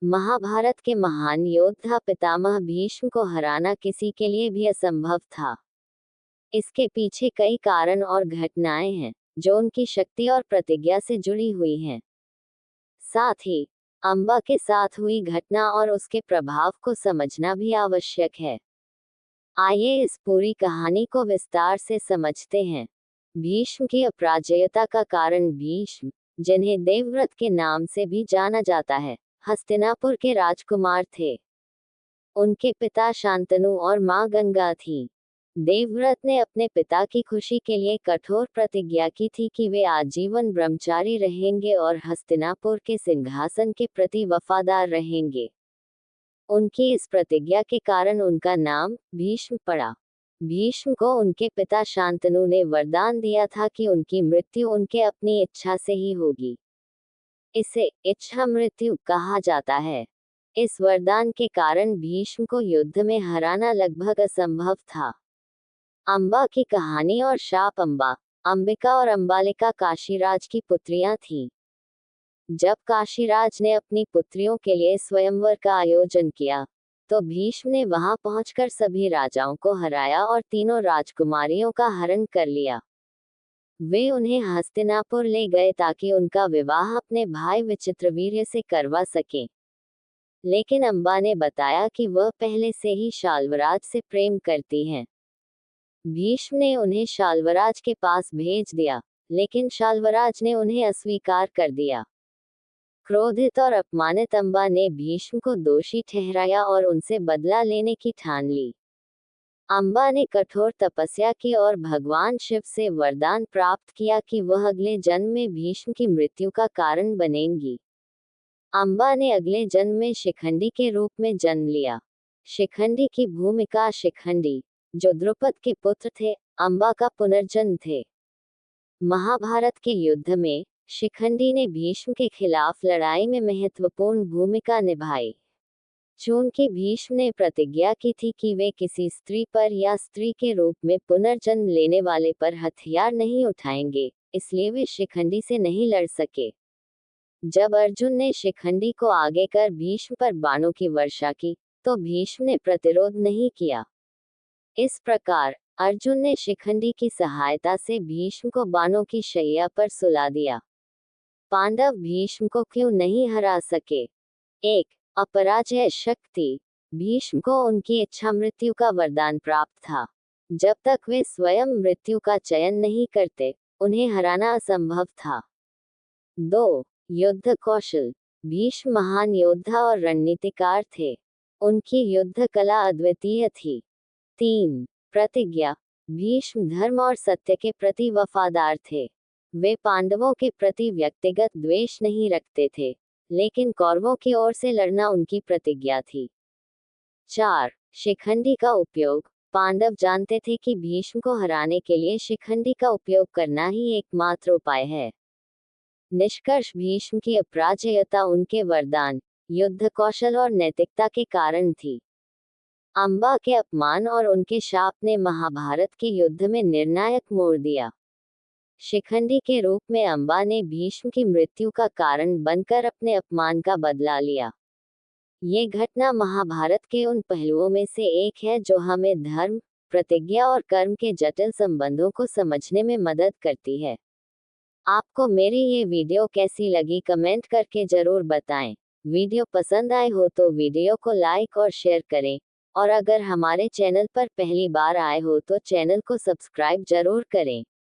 महाभारत के महान योद्धा पितामह भीष्म को हराना किसी के लिए भी असंभव था। इसके पीछे कई कारण और घटनाएं हैं जो उनकी शक्ति और प्रतिज्ञा से जुड़ी हुई हैं। साथ ही अंबा के साथ हुई घटना और उसके प्रभाव को समझना भी आवश्यक है। आइए इस पूरी कहानी को विस्तार से समझते हैं। भीष्म की अपराजेयता का कारण। भीष्म, जिन्हें देवव्रत के नाम से भी जाना जाता है, हस्तिनापुर के राजकुमार थे। उनके पिता शांतनु और मां गंगा थी। देवव्रत ने अपने पिता की खुशी के लिए कठोर प्रतिज्ञा की थी कि वे आजीवन ब्रह्मचारी रहेंगे और हस्तिनापुर के सिंहासन के प्रति वफादार रहेंगे। उनकी इस प्रतिज्ञा के कारण उनका नाम भीष्म पड़ा। भीष्म को उनके पिता शांतनु ने वरदान दिया था कि उनकी मृत्यु उनके अपनी इच्छा से ही होगी। इसे इच्छा मृत्यु कहा जाता है। इस वरदान के कारण भीष्म को युद्ध में हराना लगभग असंभव था। अंबा की कहानी और शाप। अंबा, अंबिका और अंबालिका काशीराज की पुत्रियां थीं। जब काशीराज ने अपनी पुत्रियों के लिए स्वयंवर का आयोजन किया, तो भीष्म ने वहां पहुंचकर सभी राजाओं को हराया और तीनों राजकुमारियों का हरण कर लिया। वे उन्हें हस्तिनापुर ले गए ताकि उनका विवाह अपने भाई विचित्रवीर्य से करवा सकें। लेकिन अंबा ने बताया कि वह पहले से ही शाल्वराज से प्रेम करती हैं। भीष्म ने उन्हें शाल्वराज के पास भेज दिया, लेकिन शाल्वराज ने उन्हें अस्वीकार कर दिया। क्रोधित और अपमानित अंबा ने भीष्म को दोषी ठहराया और उनसे बदला लेने की ठान ली। अंबा ने कठोर तपस्या की और भगवान शिव से वरदान प्राप्त किया कि वह अगले जन्म में भीष्म की मृत्यु का कारण बनेंगी। अंबा ने अगले जन्म में शिखंडी के रूप में जन्म लिया। शिखंडी की भूमिका। शिखंडी, जो द्रुपद के पुत्र थे, अंबा का पुनर्जन्म थे। महाभारत के युद्ध में शिखंडी ने भीष्म के खिलाफ लड़ाई में महत्वपूर्ण भूमिका निभाई। चूंकि भीष्म ने प्रतिज्ञा की थी कि वे किसी स्त्री पर या स्त्री के रूप में पुनर्जन्म लेने वाले पर हथियार नहीं उठाएंगे, इसलिए वे शिखंडी से नहीं लड़ सके। जब अर्जुन ने शिखंडी को आगे कर भीष्म पर बाणों की वर्षा की, तो भीष्म ने प्रतिरोध नहीं किया। इस प्रकार अर्जुन ने शिखंडी की सहायता से भीष्म को बाणों की शैया पर सुला दिया। पांडव भीष्म को क्यों नहीं हरा सके? 1. अपराजय शक्ति। भीष्म को उनकी इच्छा मृत्यु का वरदान प्राप्त था। जब तक वे स्वयं मृत्यु का चयन नहीं करते, उन्हें हराना असंभव था। 2. युद्ध कौशल। भीष्म महान योद्धा और रणनीतिकार थे। उनकी युद्ध कला अद्वितीय थी। 3. प्रतिज्ञा। भीष्म धर्म और सत्य के प्रति वफादार थे। वे पांडवों के प्रति व्यक्तिगत द्वेष नहीं रखते थे, लेकिन कौरवों की ओर से लड़ना उनकी प्रतिज्ञा थी। 4. शिखंडी का उपयोग। पांडव जानते थे कि भीष्म को हराने के लिए शिखंडी का उपयोग करना ही एकमात्र उपाय है। निष्कर्ष, भीष्म की अपराजेयता उनके वरदान, युद्ध कौशल और नैतिकता के कारण थी। अंबा के अपमान और उनके शाप ने महाभारत के युद्ध में निर्णायक मोड़ दिया। शिखंडी के रूप में अंबा ने भीष्म की मृत्यु का कारण बनकर अपने अपमान का बदला लिया। ये घटना महाभारत के उन पहलुओं में से एक है जो हमें धर्म, प्रतिज्ञा और कर्म के जटिल संबंधों को समझने में मदद करती है। आपको मेरी ये वीडियो कैसी लगी कमेंट करके जरूर बताएं। वीडियो पसंद आए हो तो वीडियो को लाइक और शेयर करें, और अगर हमारे चैनल पर पहली बार आए हो तो चैनल को सब्सक्राइब जरूर करें।